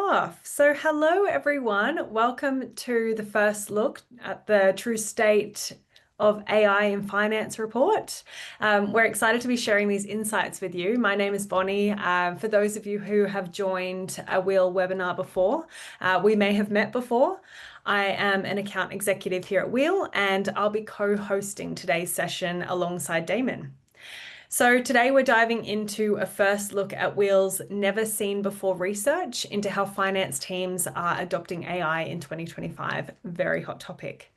off. So hello everyone. Welcome to the first look at the true state of AI in finance report. We're excited to be sharing these insights with you. My name is Bonnie. For those of you who have joined a Weel webinar before, we may have met before. I am an account executive here at Weel, and I'll be co-hosting today's session alongside Damon. So today we're diving into a first look at Weel's never seen before research into how finance teams are adopting AI in 2025. Very hot topic.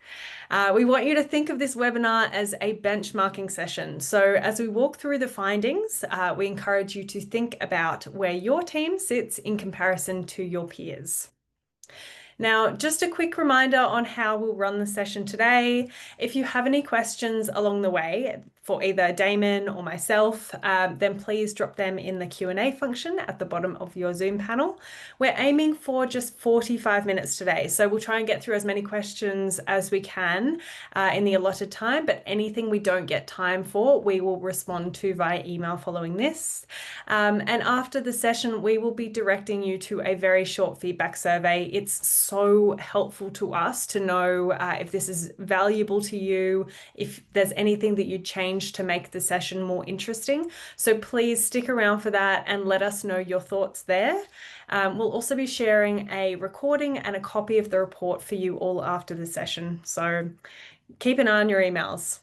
We want you to think of this webinar as a benchmarking session. So as we walk through the findings, we encourage you to think about where your team sits in comparison to your peers. Now, just a quick reminder on how we'll run the session today. If you have any questions along the way for either Damon or myself, then please drop them in the Q&A function at the bottom of your Zoom panel. We're aiming for just 45 minutes today, so we'll try and get through as many questions as we can in the allotted time, but anything we don't get time for, we will respond to via email following this. And after the session, we will be directing you to a very short feedback survey. It's so helpful to us to know if this is valuable to you, if there's anything that you'd change to make the session more interesting. So please stick around for that and let us know your thoughts there. We'll also be sharing a recording and a copy of the report for you all after the session. So keep an eye on your emails.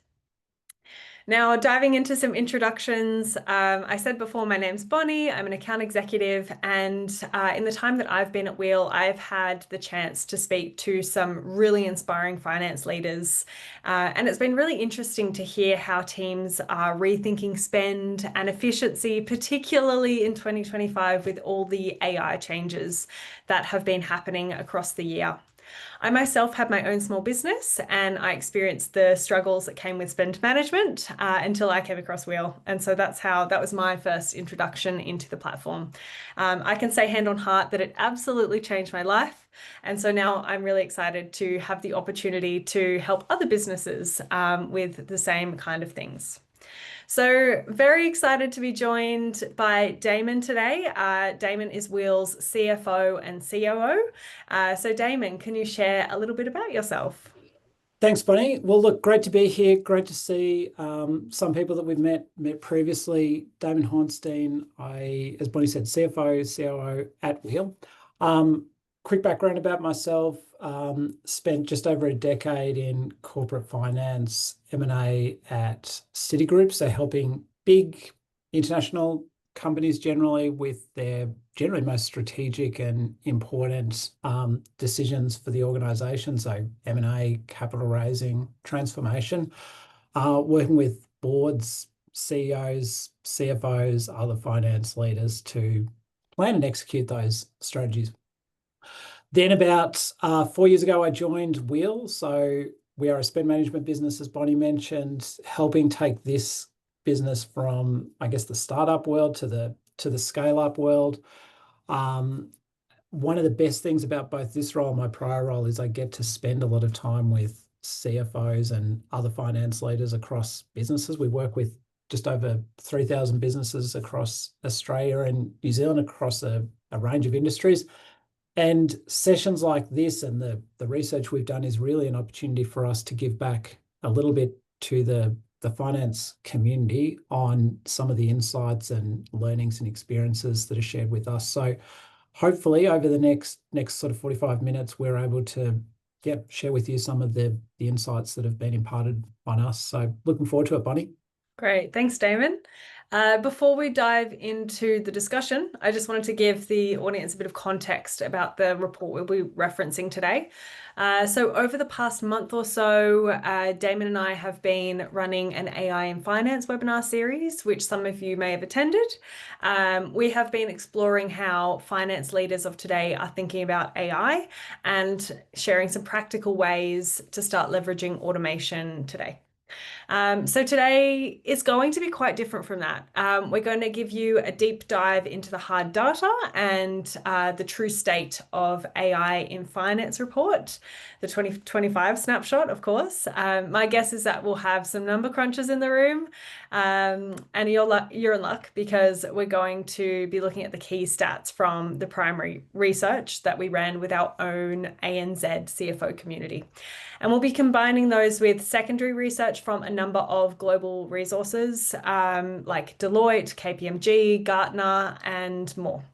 Now, diving into some introductions, I said before, my name's Bonnie. I'm an account executive, and in the time that I've been at Weel, I've had the chance to speak to some really inspiring finance leaders, and it's been really interesting to hear how teams are rethinking spend and efficiency, particularly in 2025 with all the AI changes that have been happening across the year. I myself had my own small business and I experienced the struggles that came with spend management until I came across Weel. And so that was my first introduction into the platform. I can say hand on heart that it absolutely changed my life. And so now I'm really excited to have the opportunity to help other businesses with the same kind of things. So very excited to be joined by Damon today. Damon is Weel's CFO and COO. So Damon, can you share a little bit about yourself? Thanks, Bonnie. Well, look, great to be here. Great to see some people that we've met previously. Damon Hornstein, as Bonnie said, CFO, COO at Weel. Quick background about myself, spent just over a decade in corporate finance, M&A at Citigroup, so helping big international companies generally with their generally most strategic and important decisions for the organization, so M&A, capital raising, transformation, working with boards, CEOs, CFOs, other finance leaders to plan and execute those strategies. Then about 4 years ago, I joined Weel. So we are a spend management business, as Bonnie mentioned, helping take this business from, I guess, the startup world to the scale-up world. One of the best things about both this role and my prior role is I get to spend a lot of time with CFOs and other finance leaders across businesses. We work with just over 3,000 businesses across Australia and New Zealand across a range of industries. And sessions like this and the research we've done is really an opportunity for us to give back a little bit to the finance community on some of the insights and learnings and experiences that are shared with us. So hopefully over the next sort of 45 minutes, we're able to share with you some of the insights that have been imparted on us. So looking forward to it, Bonnie. Great. Thanks, Damon. Before we dive into the discussion, I just wanted to give the audience a bit of context about the report we'll be referencing today. So over the past month or so, Damon and I have been running an AI in finance webinar series, which some of you may have attended. We have been exploring how finance leaders of today are thinking about AI and sharing some practical ways to start leveraging automation today. So today is going to be quite different from that. We're going to give you a deep dive into the hard data and the true state of AI in finance report, the 2025 snapshot, of course. My guess is that we'll have some number crunchers in the room, and you're in luck because we're going to be looking at the key stats from the primary research that we ran with our own ANZ CFO community. And we'll be combining those with secondary research from a number of global resources like Deloitte, KPMG, Gartner, and more.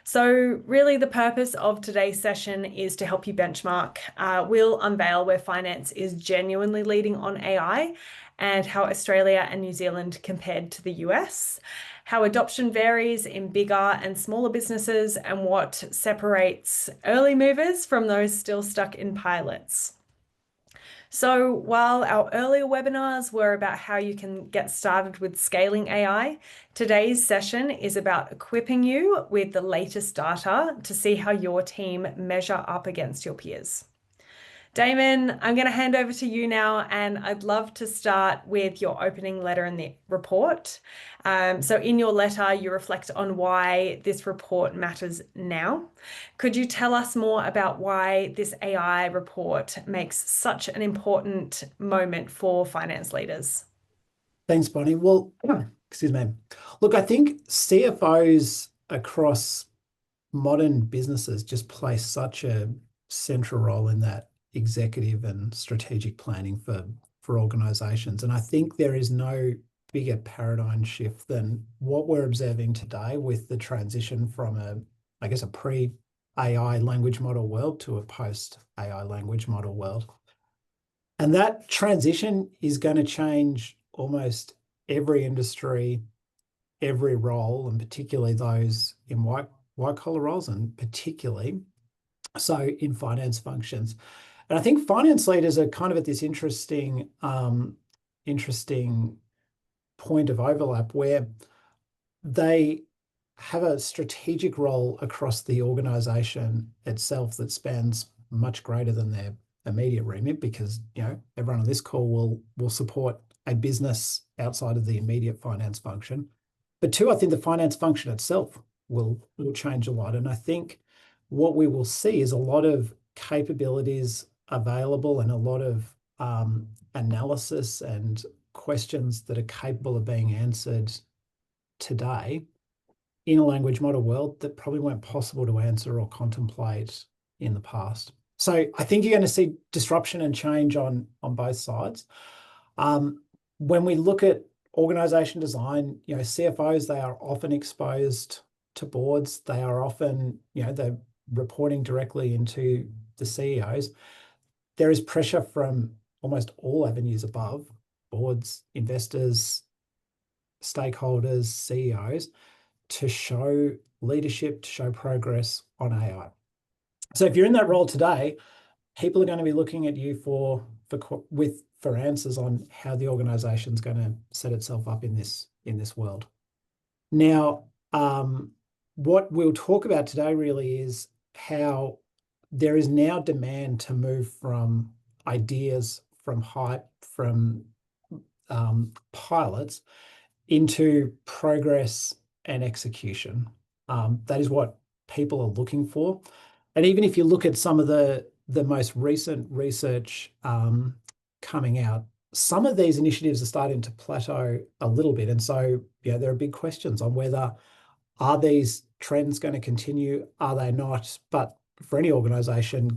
So really the purpose of today's session is to help you benchmark. We'll unveil where finance is genuinely leading on AI and how Australia and New Zealand compared to the US, how adoption varies in bigger and smaller businesses, and what separates early movers from those still stuck in pilots. So while our earlier webinars were about how you can get started with scaling AI, today's session is about equipping you with the latest data to see how your team measure up against your peers. Damon, I'm going to hand over to you now, and I'd love to start with your opening letter in the report. So in your letter, you reflect on why this report matters now. Could you tell us more about why this AI report makes such an important moment for finance leaders? Thanks, Bonnie. Well, excuse me. Look, I think CFOs across modern businesses just play such a central role in that executive and strategic planning for organizations. And I think there is no bigger paradigm shift than what we're observing today with the transition from I guess, a pre-AI language model world to a post-AI language model world. And that transition is going to change almost every industry, every role, and particularly those in white collar roles, and particularly so in finance functions. And I think finance leaders are kind of at this interesting point of overlap where they have a strategic role across the organization itself that spans much greater than their immediate remit, because everyone on this call will support a business outside of the immediate finance function. But two, I think the finance function itself will change a lot. And I think what we will see is a lot of capabilities available and a lot of analysis and questions that are capable of being answered today in a language model world that probably weren't possible to answer or contemplate in the past. So I think you're going to see disruption and change on both sides. When we look at organization design, CFOs, they are often exposed to boards. They are often, they're reporting directly into the CEOs. There is pressure from almost all avenues above: boards, investors, stakeholders, CEOs, to show leadership, to show progress on AI. So if you're in that role today, people are going to be looking at you for answers on how the organization's going to set itself up in this world. Now, what we'll talk about today really is how there is now demand to move from ideas, from hype, from pilots into progress and execution. That is what people are looking for. And even if you look at some of the most recent research coming out, some of these initiatives are starting to plateau a little bit. And so, there are big questions on whether, are these trends going to continue? Are they not? But for any organization,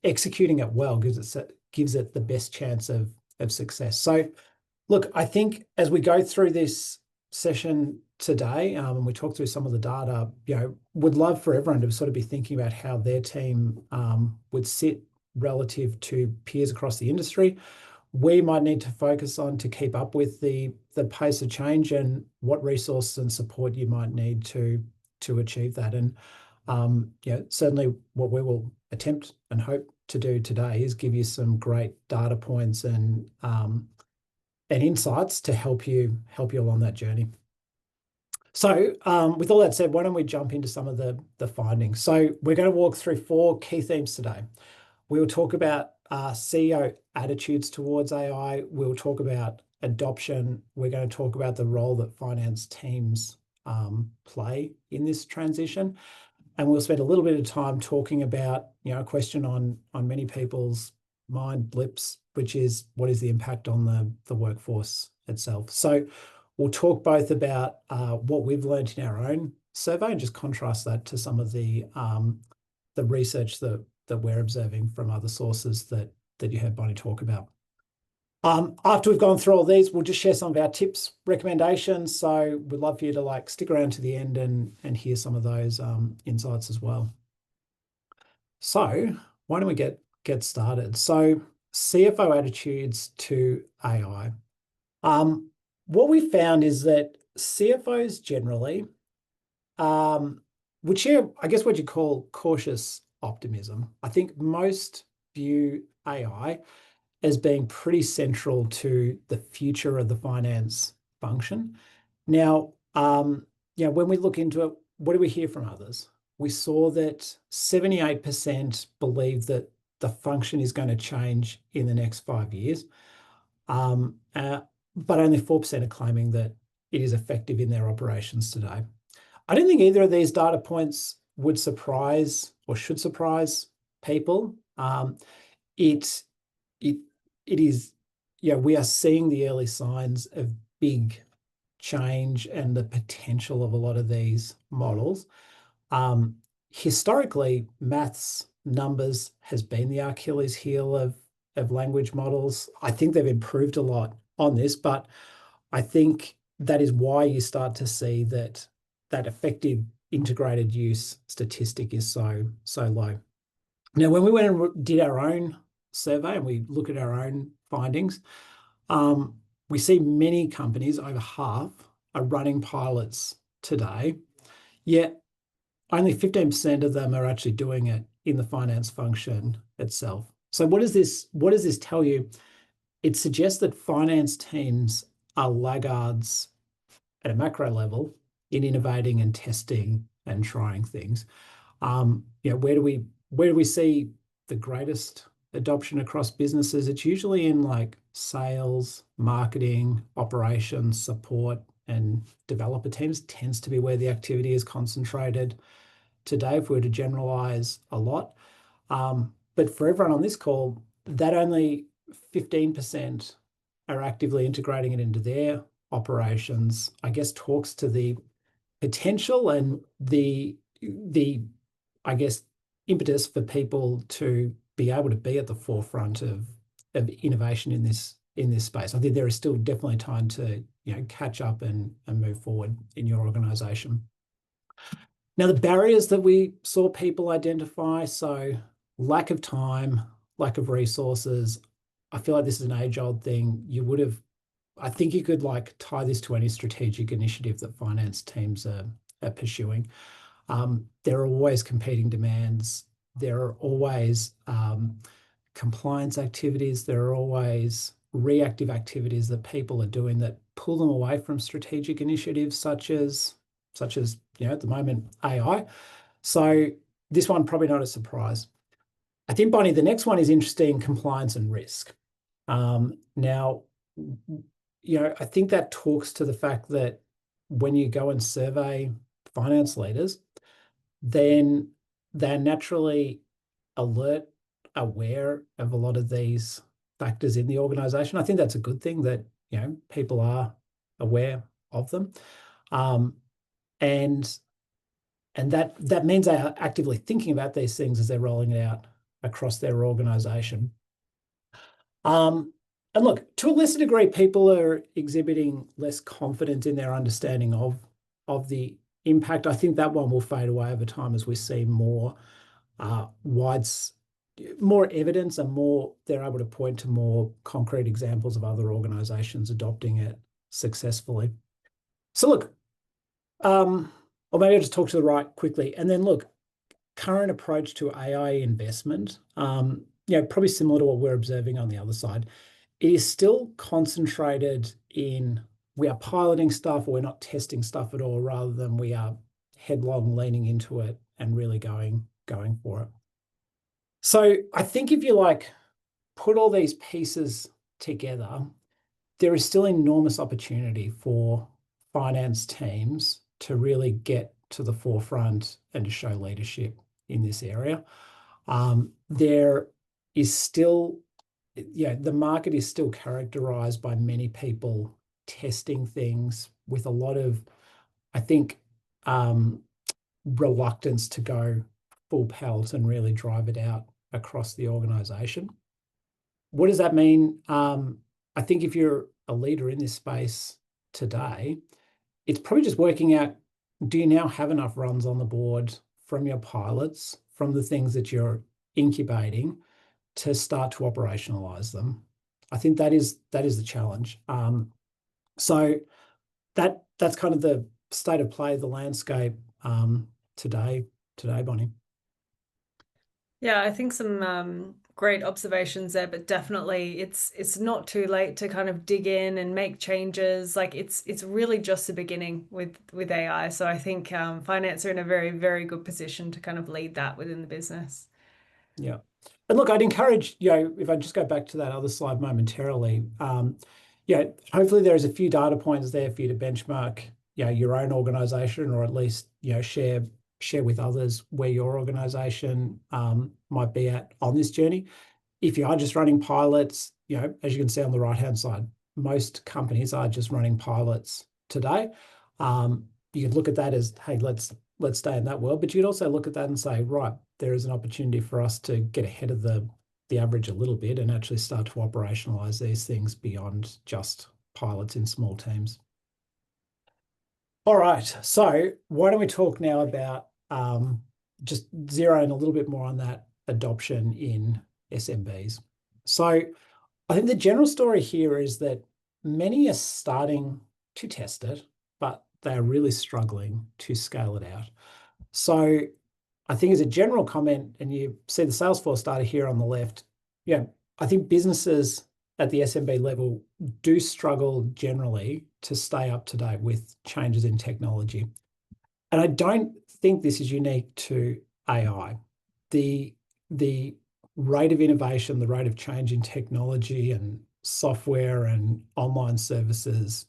executing it well gives it the best chance of success. So look, I think as we go through this session today, and we talk through some of the data, would love for everyone to sort of be thinking about how their team would sit relative to peers across the industry. We might need to focus on to keep up with the pace of change, and what resources and support you might need to achieve that. And certainly what we will attempt and hope to do today is give you some great data points and insights to help you along that journey. So with all that said, why don't we jump into some of the findings? So we're going to walk through 4 key themes today. We will talk about CEO attitudes towards AI. We'll talk about adoption. We're going to talk about the role that finance teams play in this transition. And we'll spend a little bit of time talking about, a question on many people's lips, which is what is the impact on the workforce itself. So we'll talk both about what we've learned in our own survey and just contrast that to some of the research that we're observing from other sources that you heard Bonnie talk about. After we've gone through all these, we'll just share some of our tips, recommendations. So we'd love for you to stick around to the end and hear some of those insights as well. So why don't we get started? So CFO attitudes to AI. What we found is that CFOs generally would share, I guess, what you call cautious optimism. I think most view AI as being pretty central to the future of the finance function. Now, when we look into it, what do we hear from others? We saw that 78% believe that the function is going to change in the next 5 years, but only 4% are claiming that it is effective in their operations today. I don't think either of these data points would surprise or should surprise people. It is, we are seeing the early signs of big change and the potential of a lot of these models. Historically, maths, numbers has been the Achilles heel of language models. I think they've improved a lot on this, but I think that is why you start to see that effective integrated use statistic is so low. Now, when we went and did our own survey and we look at our own findings, we see many companies, over half, are running pilots today, yet only 15% of them are actually doing it in the finance function itself. So what does this tell you? It suggests that finance teams are laggards at a macro level in innovating and testing and trying things. Where do we see the greatest adoption across businesses? It's usually in sales, marketing, operations, support, and developer teams. Tends to be where the activity is concentrated today, if we were to generalize a lot. But for everyone on this call, that only 15% are actively integrating it into their operations, I guess, talks to the potential and the I guess, impetus for people to be able to be at the forefront of innovation in this space. I think there is still definitely time to catch up and move forward in your organization. Now, the barriers that we saw people identify, so lack of time, lack of resources. I feel like this is an age-old thing. I think you could tie this to any strategic initiative that finance teams are pursuing. There are always competing demands. There are always compliance activities. There are always reactive activities that people are doing that pull them away from strategic initiatives such as at the moment, AI. So this one, probably not a surprise. I think, Bonnie, the next one is interesting: compliance and risk. Now, I think that talks to the fact that when you go and survey finance leaders, then they're naturally aware of a lot of these factors in the organization. I think that's a good thing that people are aware of them, and that means they are actively thinking about these things as they're rolling it out across their organization. And look, to a lesser degree, people are exhibiting less confidence in their understanding of the impact. I think that one will fade away over time as we see more evidence and they're able to point to more concrete examples of other organizations adopting it successfully. So look, or maybe I'll just talk to the right quickly. And then look, current approach to AI investment, probably similar to what we're observing on the other side. It is still concentrated in, we are piloting stuff or we're not testing stuff at all, rather than we are headlong leaning into it and really going for it. So I think if you put all these pieces together, there is still enormous opportunity for finance teams to really get to the forefront and to show leadership in this area. There is still, the market is still characterized by many people testing things with a lot of, I think, reluctance to go full pelt and really drive it out across the organization. What does that mean? I think if you're a leader in this space today, it's probably just working out, do you now have enough runs on the board from your pilots, from the things that you're incubating to start to operationalize them? I think that is the challenge. So that's kind of the state of play, the landscape today, Bonnie. Yeah, I think some great observations there, but definitely it's not too late to kind of dig in and make changes. Like it's really just the beginning with AI. So I think finance are in a very, very good position to kind of lead that within the business. Yeah. And look, I'd encourage, if I just go back to that other slide momentarily, hopefully there's a few data points there for you to benchmark, your own organization, or at least, share with others where your organization might be at on this journey. If you are just running pilots, as you can see on the right-hand side, most companies are just running pilots today. You could look at that as, hey, let's stay in that world. But you could also look at that and say, right, there is an opportunity for us to get ahead of the average a little bit and actually start to operationalize these things beyond just pilots in small teams. All right, so why don't we talk now about just zeroing a little bit more on that adoption in SMBs. So I think the general story here is that many are starting to test it, but they're really struggling to scale it out. So I think as a general comment, and you see the Salesforce data here on the left, I think businesses at the SMB level do struggle generally to stay up to date with changes in technology. And I don't think this is unique to AI. The rate of innovation, the rate of change in technology and software and online services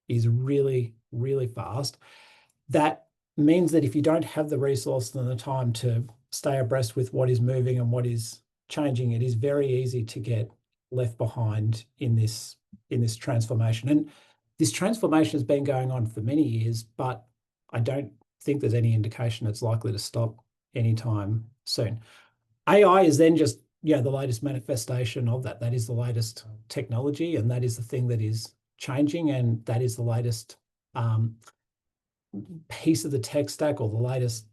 is really, really fast. That means that if you don't have the resources and the time to stay abreast with what is moving and what is changing, it is very easy to get left behind in this transformation. And this transformation has been going on for many years, but I don't think there's any indication it's likely to stop anytime soon. AI is then just the latest manifestation of that. That is the latest technology, and that is the thing that is changing, and that is the latest piece of the tech stack or the latest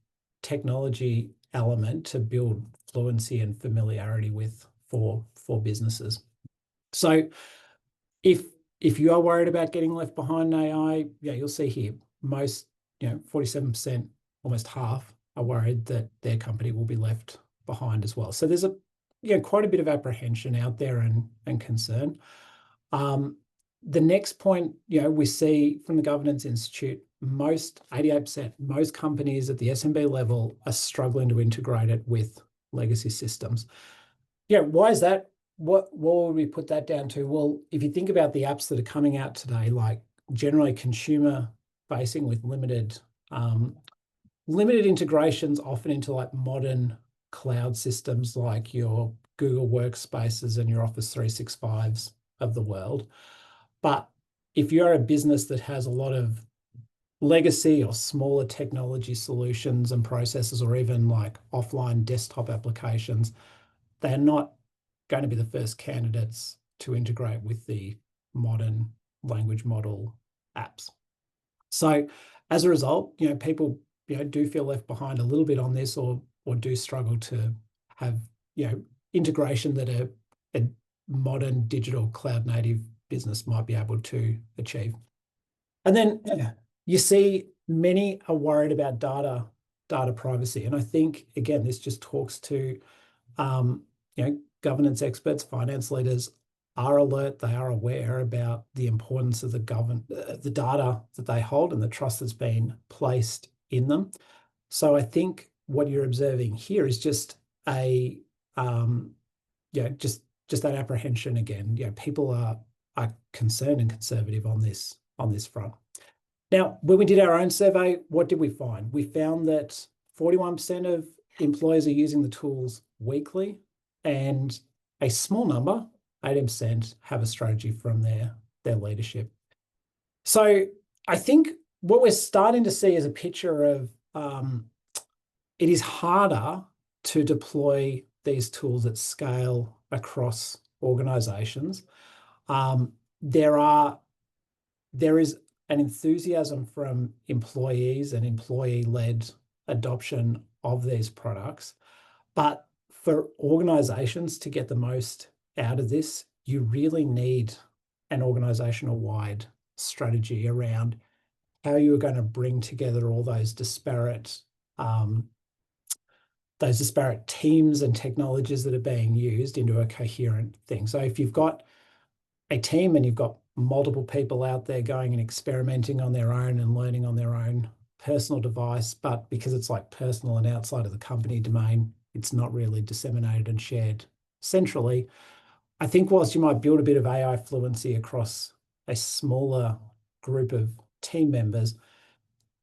technology element to build fluency and familiarity with for businesses. So if you are worried about getting left behind in AI, you'll see here most 47%, almost half, are worried that their company will be left behind as well. So there's quite a bit of apprehension out there and concern. The next point, we see from the Governance Institute, 88%, most companies at the SMB level are struggling to integrate it with legacy systems. Why is that? What would we put that down to? Well, if you think about the apps that are coming out today, like generally consumer facing with limited integrations, often into like modern cloud systems like your Google Workspaces and your Office 365s of the world. But if you're a business that has a lot of legacy or smaller technology solutions and processes, or even like offline desktop applications, they're not going to be the first candidates to integrate with the modern language model apps. So as a result, people do feel left behind a little bit on this, or do struggle to have integration that a modern digital cloud native business might be able to achieve. And then you see many are worried about data privacy. And I think, again, this just talks to, governance experts, finance leaders are alert, they are aware about the importance of the data that they hold and the trust that's been placed in them. So I think what you're observing here is just just just that apprehension again. People are concerned and conservative on this front. Now, when we did our own survey, what did we find? We found that 41% of employers are using the tools weekly, and a small number, 18%, have a strategy from their leadership. So I think what we're starting to see is a picture of it is harder to deploy these tools at scale across organizations. There is an enthusiasm from employees and employee-led adoption of these products. But for organizations to get the most out of this, you really need an organizational-wide strategy around how you're going to bring together all those disparate teams and technologies that are being used into a coherent thing. So if you've got a team and you've got multiple people out there going and experimenting on their own and learning on their own personal device, but because it's like personal and outside of the company domain, it's not really disseminated and shared centrally. I think whilst you might build a bit of AI fluency across a smaller group of team members,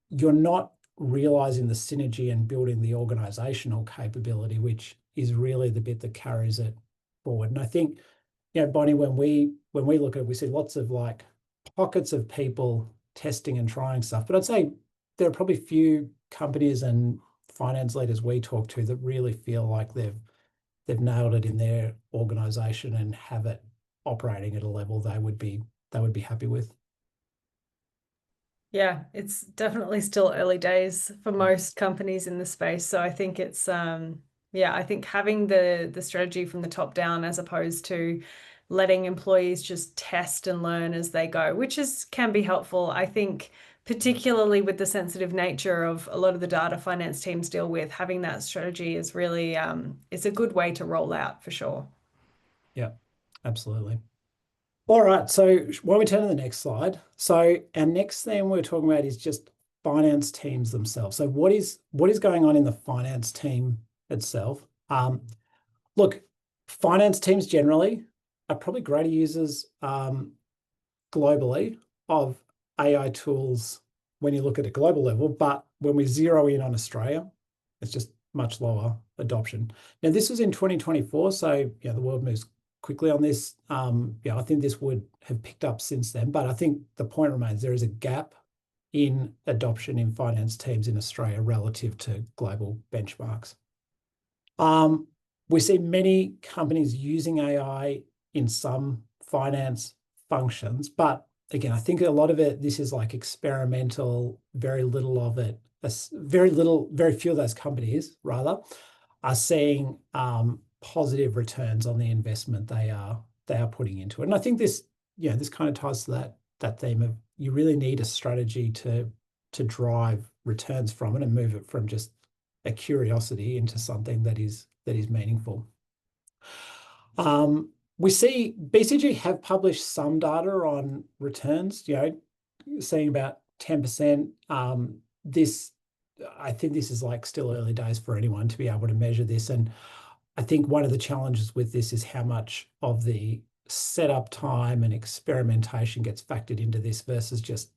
you're not realizing the synergy and building the organizational capability, which is really the bit that carries it forward. And I think, Bonnie, when we look at it, we see lots of like pockets of people testing and trying stuff. But I'd say there are probably few companies and finance leaders we talk to that really feel like they've nailed it in their organization and have it operating at a level they would be happy with. Yeah, it's definitely still early days for most companies in the space. So I think it's yeah, I think having the strategy from the top down as opposed to letting employees just test and learn as they go, which can be helpful. I think particularly with the sensitive nature of a lot of the data finance teams deal with, having that strategy is really it's a good way to roll out for sure. Yeah, absolutely. All right, so why don't we turn to the next slide? So our next thing we're talking about is just finance teams themselves. So what is going on in the finance team itself? Look, finance teams generally are probably greater users globally of AI tools when you look at a global level, but when we zero in on Australia, it's just much lower adoption. Now, this was in 2024, so the world moves quickly on this. I think this would have picked up since then, but I think the point remains there is a gap in adoption in finance teams in Australia relative to global benchmarks. We see many companies using AI in some finance functions, but again, I think a lot of this is like experimental, very little of it, very few of those companies rather are seeing positive returns on the investment they are putting into it. And I think this kind of ties to that theme of you really need a strategy to drive returns from it and move it from just a curiosity into something that is meaningful. We see BCG have published some data on returns, seeing about 10%. I think this is like still early days for anyone to be able to measure this. And I think one of the challenges with this is how much of the setup time and experimentation gets factored into this versus just,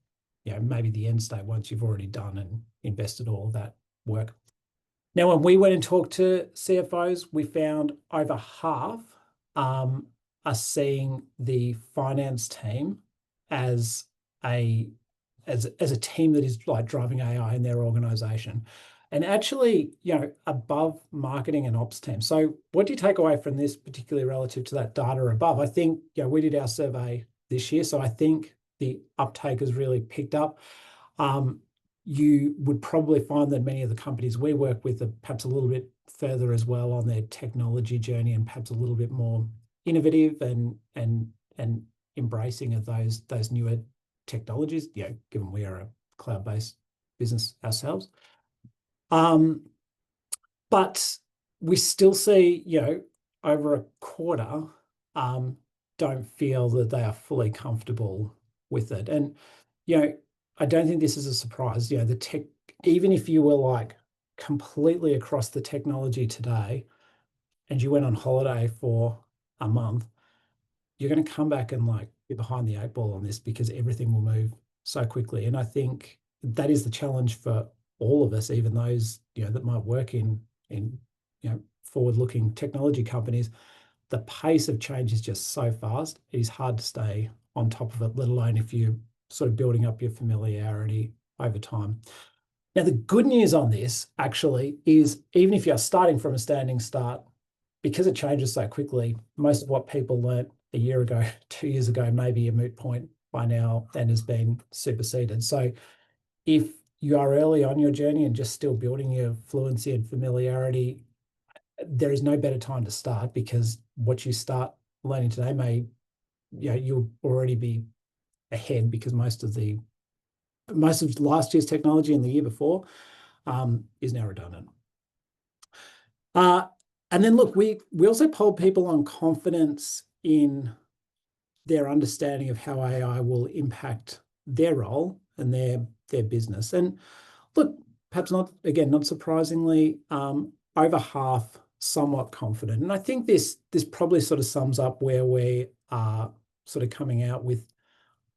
maybe the end state once you've already done and invested all of that work. Now, when we went and talked to CFOs, we found over half are seeing the finance team as a team that is like driving AI in their organization, and actually, above marketing and ops team. So what do you take away from this, particularly relative to that data above? I think, we did our survey this year, so I think the uptake has really picked up. You would probably find that many of the companies we work with are perhaps a little bit further as well on their technology journey and perhaps a little bit more innovative and embracing of those newer technologies, given we are a cloud-based business ourselves. But we still see, over a quarter don't feel that they are fully comfortable with it. And, I don't think this is a surprise. The tech, even if you were like completely across the technology today and you went on holiday for a month, you're going to come back and like be behind the 8 ball on this because everything will move so quickly. And I think that is the challenge for all of us, even those, that might work in forward-looking technology companies. The pace of change is just so fast. It is hard to stay on top of it, let alone if you're sort of building up your familiarity over time. Now, the good news on this actually is even if you're starting from a standing start, because it changes so quickly, most of what people learnt a year ago, 2 years ago, may be a moot point by now and has been superseded. So if you are early on your journey and just still building your fluency and familiarity, there is no better time to start, because what you start learning today may, you'll already be ahead, because most of last year's technology and the year before is now redundant. And then look, we also polled people on confidence in their understanding of how AI will impact their role and their business. And look, perhaps not, again, not surprisingly, over half somewhat confident. And I think this probably sort of sums up where we are sort of coming out with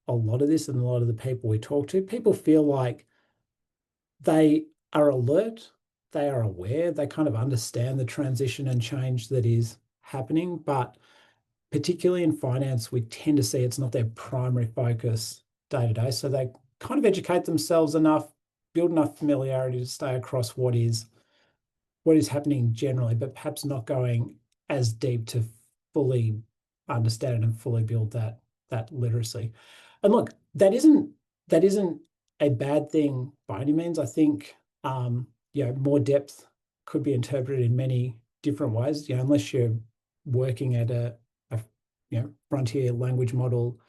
a lot of this, and a lot of the people we talk to. People feel like they are alert, they are aware, they kind of understand the transition and change that is happening, but particularly in finance, we tend to see it's not their primary focus day to day. So they kind of educate themselves enough, build enough familiarity to stay across what is happening generally, but perhaps not going as deep to fully understand and fully build that literacy. And look, that isn't a bad thing by any means. I think more depth could be interpreted in many different ways. Unless you're working at a frontier language model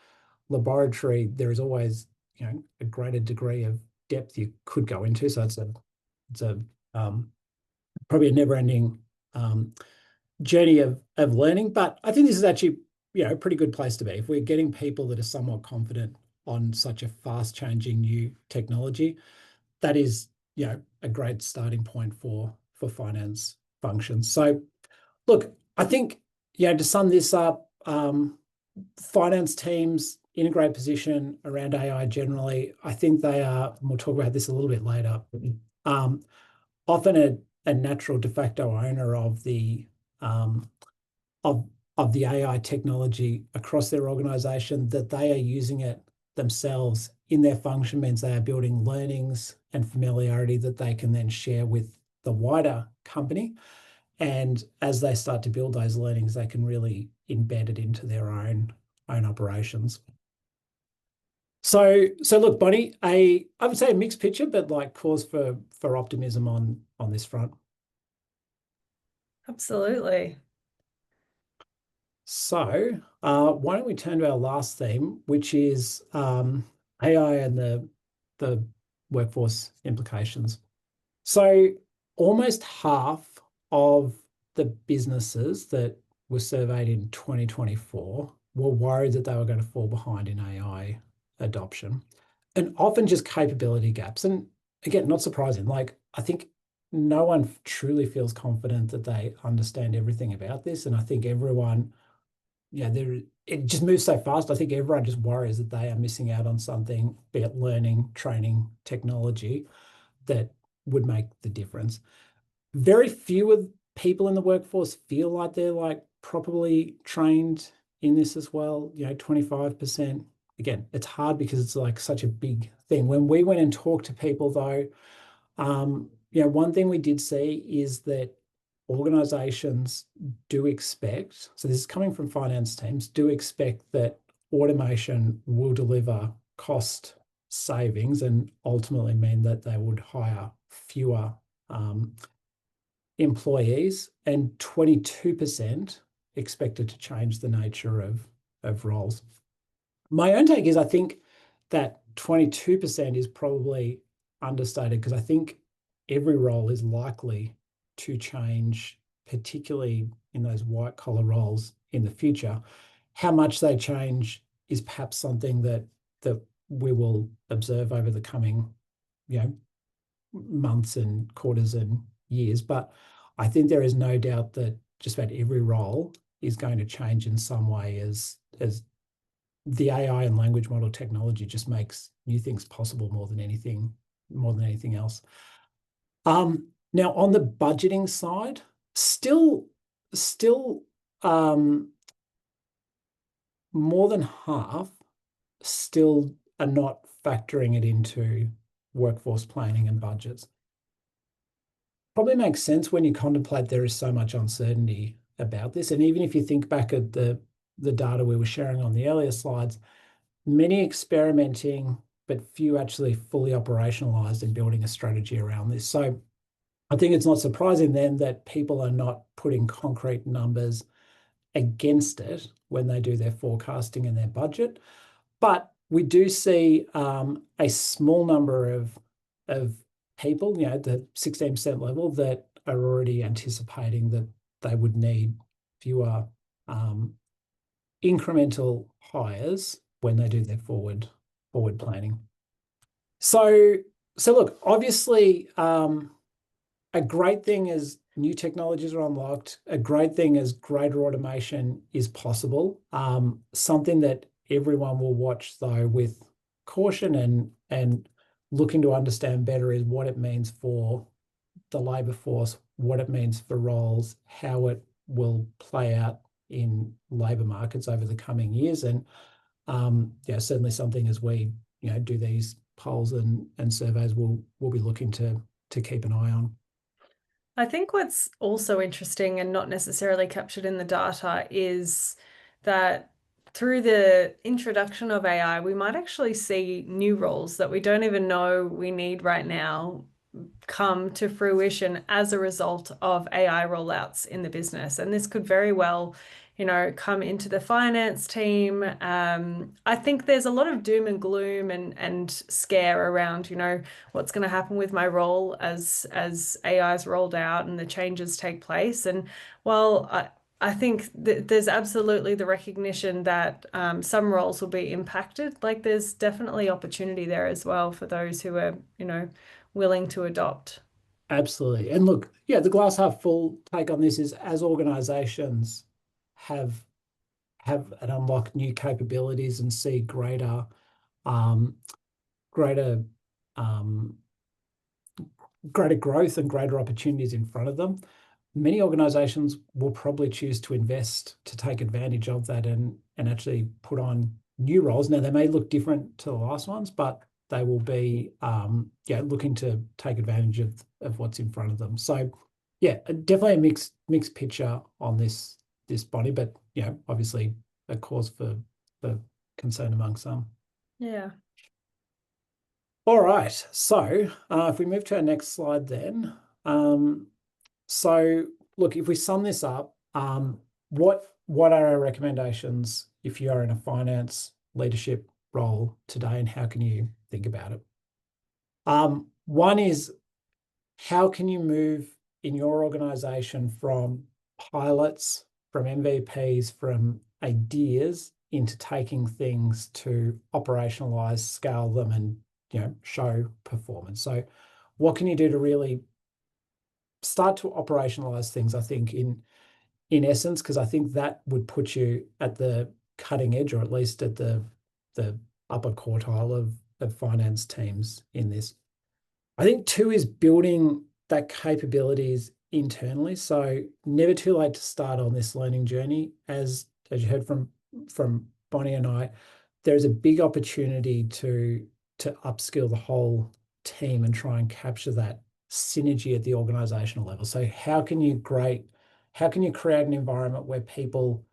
laboratory, there is always a greater degree of depth you could go into. So it's a probably a never-ending journey of learning. But I think this is actually a pretty good place to be if we're getting people that are somewhat confident on such a fast-changing new technology. That is a great starting point for finance functions. So look, I think to sum this up, finance teams in a great position around AI generally. I think they are, and we'll talk about this a little bit later, often a natural de facto owner of the of the AI technology across their organization, that they are using it themselves in their function means they are building learnings and familiarity that they can then share with the wider company. And as they start to build those learnings, they can really embed it into their own operations. So look, Bonnie, I would say a mixed picture, but like cause for optimism on this front. Absolutely. So why don't we turn to our last theme, which is AI and the workforce implications. So almost half of the businesses that were surveyed in 2024 were worried that they were going to fall behind in AI adoption, and often just capability gaps. And again, not surprising. Like, I think no one truly feels confident that they understand everything about this. And I think everyone, it just moves so fast. I think everyone just worries that they are missing out on something, be it learning, training, technology, that would make the difference. Very few of people in the workforce feel like they're like properly trained in this as well. 25%. Again, it's hard because it's like such a big thing. When we went and talked to people though, one thing we did see is that organizations do expect, so this is coming from finance teams, do expect that automation will deliver cost savings and ultimately mean that they would hire fewer employees, and 22% expected to change the nature of roles. My own take is I think that 22% is probably understated, because I think every role is likely to change, particularly in those white collar roles in the future. How much they change is perhaps something that we will observe over the coming months and quarters and years. But I think there is no doubt that just about every role is going to change in some way as the AI and language model technology just makes new things possible more than anything else. Now on the budgeting side, still more than half still are not factoring it into workforce planning and budgets. Probably makes sense when you contemplate there is so much uncertainty about this. And even if you think back at the data we were sharing on the earlier slides, many experimenting, but few actually fully operationalized and building a strategy around this. So I think it's not surprising then that people are not putting concrete numbers against it when they do their forecasting and their budget. But we do see a small number of people, the 16% level, that are already anticipating that they would need fewer incremental hires when they do their forward planning. So look, obviously, a great thing is new technologies are unlocked. A great thing is greater automation is possible. Something that everyone will watch though with caution and looking to understand better is what it means for the labour force, what it means for roles, how it will play out in labour markets over the coming years. And certainly something as we do these polls and surveys we'll be looking to keep an eye on. I think what's also interesting and not necessarily captured in the data is that through the introduction of AI, we might actually see new roles that we don't even know we need right now come to fruition as a result of AI rollouts in the business. And this could very well, come into the finance team. I think there's a lot of doom and gloom and scare around, what's going to happen with my role as AI is rolled out and the changes take place. And while I think there's absolutely the recognition that some roles will be impacted, like there's definitely opportunity there as well for those who are, willing to adopt. Absolutely. And look, the glass half full take on this is as organizations have and unlock new capabilities and see um, greater um, greater growth and greater opportunities in front of them, many organizations will probably choose to invest to take advantage of that and actually put on new roles. Now, they may look different to the last ones, but they will be looking to take advantage of what's in front of them. So definitely a mixed picture on this body, but obviously a cause for concern among some. Yeah. All right. So if we move to our next slide then. So look, if we sum this up, what are our recommendations if you are in a finance leadership role today, and how can you think about it? One is, how can you move in your organization from pilots, from MVPs, from ideas into taking things to operationalize, scale them, and show performance? So what can you do to really start to operationalize things, I think, in essence, because I think that would put you at the cutting edge, or at least at the upper quartile of finance teams in this. I think two is building that capabilities internally. So never too late to start on this learning journey. As you heard from Bonnie and I, there's a big opportunity to upskill the whole team and try and capture that synergy at the organizational level. So how can you create an environment where people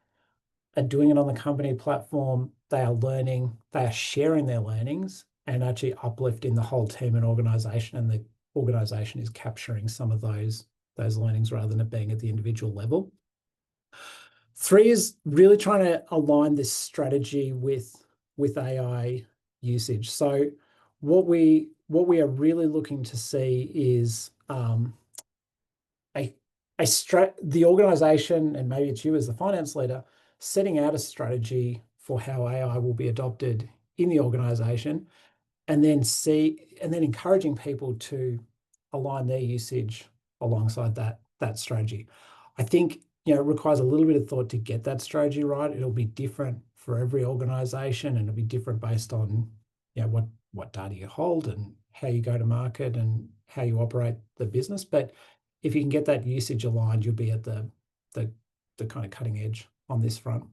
are doing it on the company platform, they are learning, they are sharing their learnings, and actually uplifting the whole team and organization, and the organization is capturing some of those learnings rather than it being at the individual level. Three is really trying to align this strategy with AI usage. So what we are really looking to see is the organization, and maybe it's you as the finance leader, setting out a strategy for how AI will be adopted in the organization, and then encouraging people to align their usage alongside that strategy. I think it requires a little bit of thought to get that strategy right. It'll be different for every organization, and it'll be different based on, what data you hold and how you go to market and how you operate the business. But if you can get that usage aligned, you'll be at the the kind of cutting edge on this front.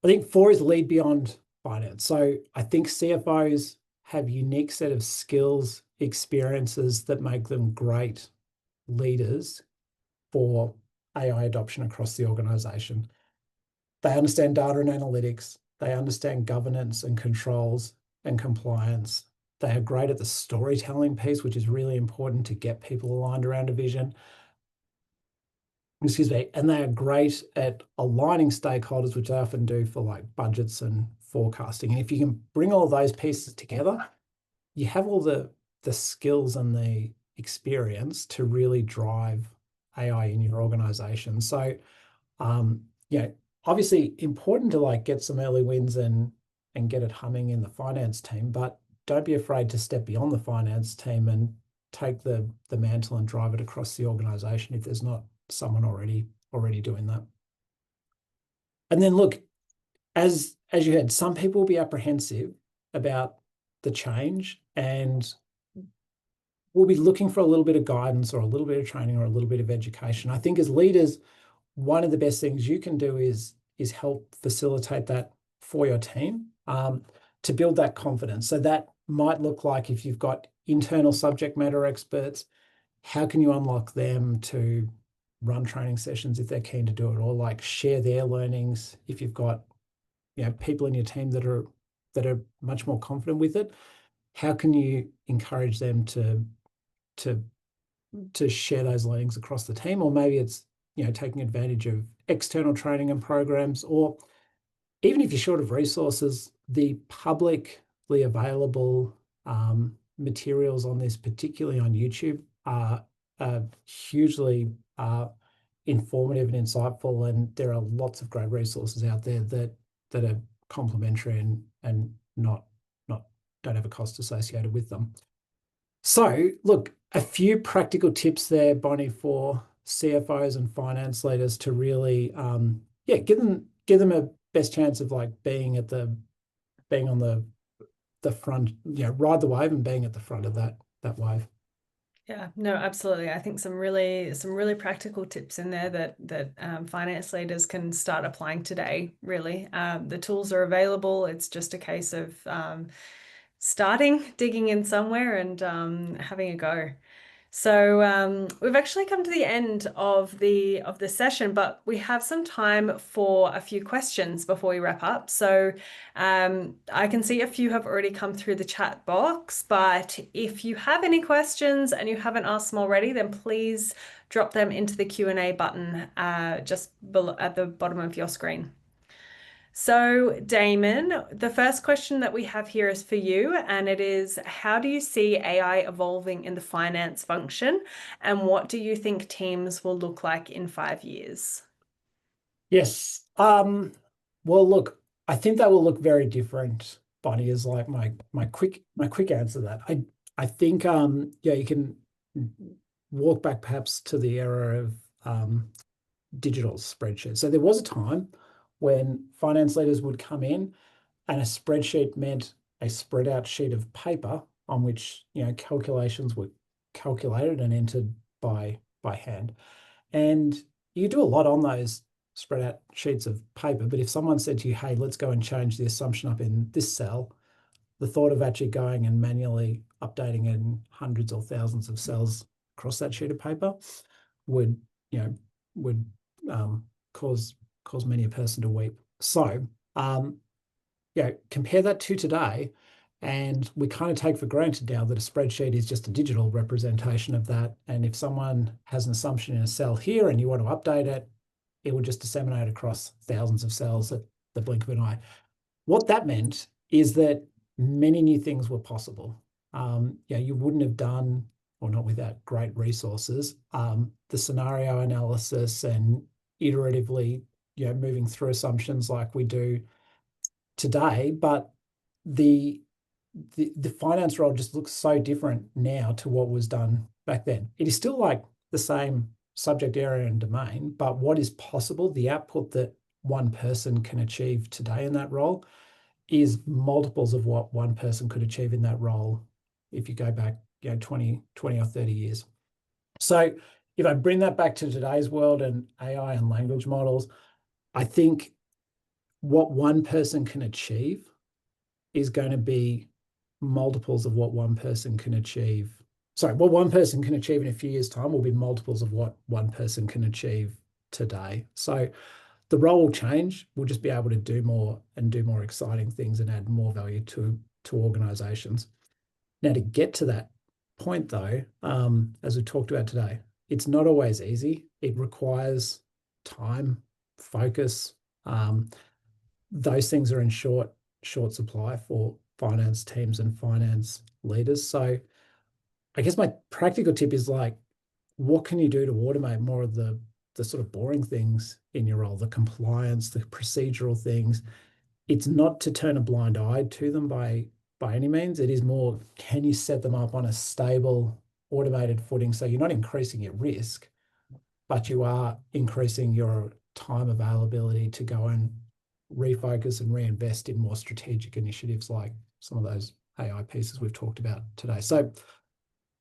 I think four is lead beyond finance. So I think CFOs have a unique set of skills, experiences that make them great leaders for AI adoption across the organization. They understand data and analytics. They understand governance and controls and compliance. They are great at the storytelling piece, which is really important to get people aligned around a vision. Excuse me. And they are great at aligning stakeholders, which they often do for like budgets and forecasting. And if you can bring all those pieces together, you have all the skills and the experience to really drive AI in your organization. So, yeah, obviously important to like get some early wins and get it humming in the finance team, but don't be afraid to step beyond the finance team and take the mantle and drive it across the organization if there's not someone already doing that. And then look, as you had, some people will be apprehensive about the change, and we'll be looking for a little bit of guidance or a little bit of training or a little bit of education. I think as leaders, one of the best things you can do is help facilitate that for your team, to build that confidence. So that might look like, if you've got internal subject matter experts, how can you unlock them to run training sessions if they're keen to do it, or like share their learnings if you've got people in your team that are much more confident with it. How can you encourage them to share those learnings across the team? Or maybe it's taking advantage of external training and programs, or even if you're short of resources, the publicly available materials on this, particularly on YouTube, are hugely informative and insightful, and there are lots of great resources out there that are complementary and not don't have a cost associated with them. So look, a few practical tips there, Bonnie, for CFOs and finance leaders to really give them a best chance of like being on the front, ride the wave and being at the front of that wave. Yeah, no, absolutely. I think some really practical tips in there that finance leaders can start applying today, really. The tools are available. It's just a case of starting, digging in somewhere and having a go. So we've actually come to the end of the session, but we have some time for a few questions before we wrap up. So I can see a few have already come through the chat box, but if you have any questions and you haven't asked them already, then please drop them into the Q&A button just below, at the bottom of your screen. So, Damon, the first question that we have here is for you, and it is, how do you see AI evolving in the finance function, and what do you think teams will look like in 5 years? Yes. Well, look, I think that will look very different, Bonnie, is like my quick answer to that. I think you can walk back perhaps to the era of digital spreadsheets. So there was a time when finance leaders would come in and a spreadsheet meant a spread out sheet of paper on which calculations were calculated and entered by hand. And you do a lot on those spread out sheets of paper, but if someone said to you, hey, let's go and change the assumption up in this cell, the thought of actually going and manually updating in hundreds or thousands of cells across that sheet of paper would would cause many a person to weep. So compare that to today, and we kind of take for granted now that a spreadsheet is just a digital representation of that. And if someone has an assumption in a cell here and you want to update it, it will just disseminate across thousands of cells at the blink of an eye. What that meant is that many new things were possible. You wouldn't have done, or not without great resources, the scenario analysis and iteratively, moving through assumptions like we do today. But the finance role just looks so different now to what was done back then. It is still like the same subject area and domain, but what is possible, the output that one person can achieve today in that role is multiples of what one person could achieve in that role if you go back, 20 or 30 years. So if I bring that back to today's world and AI and language models, I think what one person can achieve is going to be multiples of what one person can achieve. Sorry, what one person can achieve in a few years' time will be multiples of what one person can achieve today. So the role will change. We'll just be able to do more and do more exciting things and add more value to organizations. Now, to get to that point, though, as we talked about today, it's not always easy. It requires time, focus. Those things are in short supply for finance teams and finance leaders. So I guess my practical tip is like, what can you do to automate more of the sort of boring things in your role, the compliance, the procedural things? It's not to turn a blind eye to them by any means. It is more, can you set them up on a stable, automated footing so you're not increasing your risk, but you are increasing your time availability to go and refocus and reinvest in more strategic initiatives like some of those AI pieces we've talked about today. So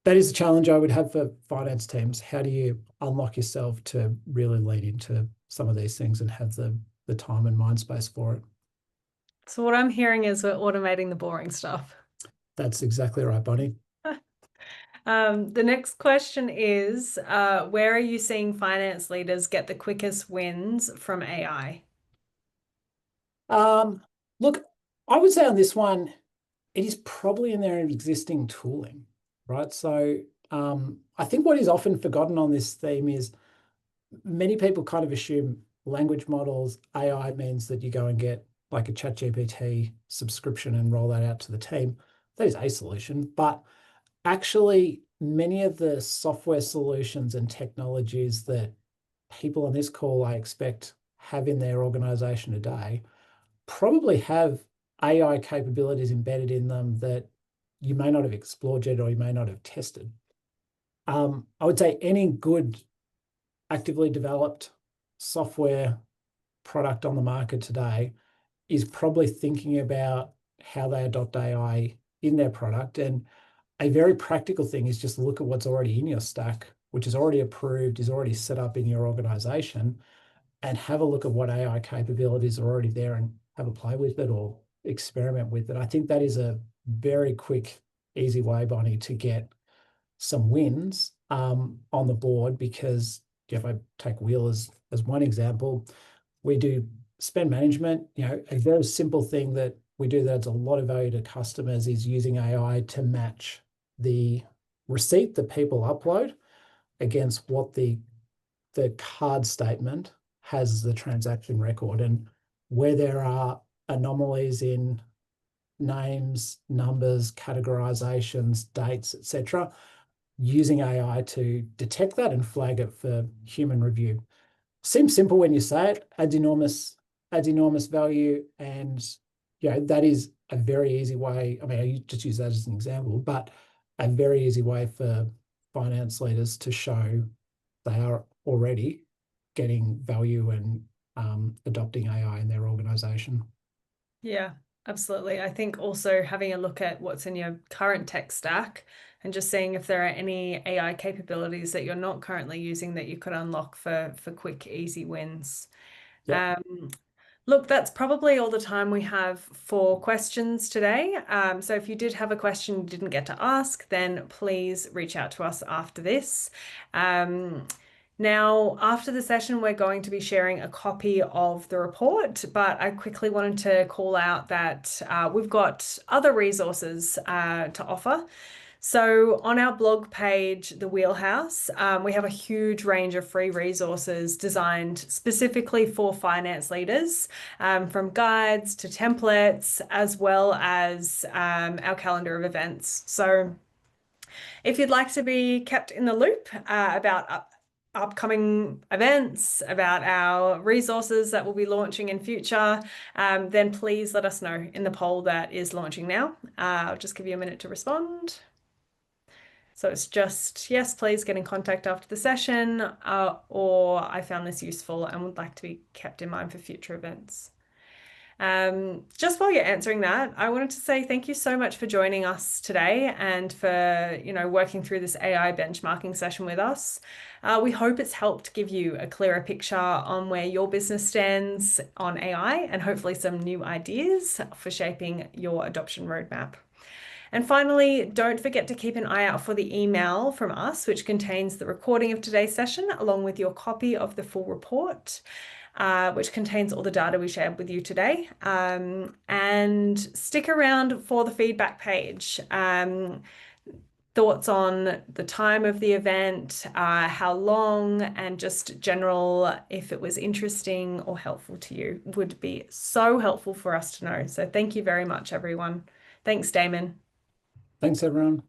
that is a challenge I would have for finance teams. How do you unlock yourself to really lean into some of these things and have the time and mind space for it? So what I'm hearing is we're automating the boring stuff. That's exactly right, Bonnie. The next question is, where are you seeing finance leaders get the quickest wins from AI? Um, Look, I would say on this one, it is probably in their existing tooling, right? So I think what is often forgotten on this theme is many people kind of assume language models, AI means that you go and get like a ChatGPT subscription and roll that out to the team. That is a solution, but actually many of the software solutions and technologies that people on this call, I expect, have in their organization today probably have AI capabilities embedded in them that you may not have explored yet or you may not have tested. I would say any good actively developed software product on the market today is probably thinking about how they adopt AI in their product. And a very practical thing is just look at what's already in your stack, which is already approved, is already set up in your organization, and have a look at what AI capabilities are already there and have a play with it or experiment with it. I think that is a very quick, easy way, Bonnie, to get some wins on the board because if I take Weel as one example, we do spend management. A very simple thing that we do that adds a lot of value to customers is using AI to match the receipt that people upload against what the card statement has the transaction record. And where there are anomalies in names, numbers, categorizations, dates, etc., using AI to detect that and flag it for human review. Seems simple when you say it, adds enormous value, and that is a very easy way. I mean, I just use that as an example, but a very easy way for finance leaders to show they are already getting value and adopting AI in their organization. Yeah, absolutely. I think also having a look at what's in your current tech stack and just seeing if there are any AI capabilities that you're not currently using that you could unlock for quick, easy wins. Yep. Look, that's probably all the time we have for questions today. So if you did have a question you didn't get to ask, then please reach out to us after this. Now, after the session, we're going to be sharing a copy of the report, but I quickly wanted to call out that we've got other resources to offer. So on our blog page, The Wheelhouse, we have a huge range of free resources designed specifically for finance leaders, from guides to templates, as well as our calendar of events. So if you'd like to be kept in the loop about upcoming events, about our resources that we'll be launching in future, then please let us know in the poll that is launching now. I'll just give you a minute to respond. So it's just, yes, please get in contact after the session, or I found this useful and would like to be kept in mind for future events. Just while you're answering that, I wanted to say thank you so much for joining us today and for, working through this AI benchmarking session with us. We hope it's helped give you a clearer picture on where your business stands on AI and hopefully some new ideas for shaping your adoption roadmap. And finally, don't forget to keep an eye out for the email from us, which contains the recording of today's session, along with your copy of the full report, which contains all the data we shared with you today. And stick around for the feedback page. Thoughts on the time of the event, how long, and just general, if it was interesting or helpful to you, would be so helpful for us to know. So thank you very much, everyone. Thanks, Damon. Thanks, everyone.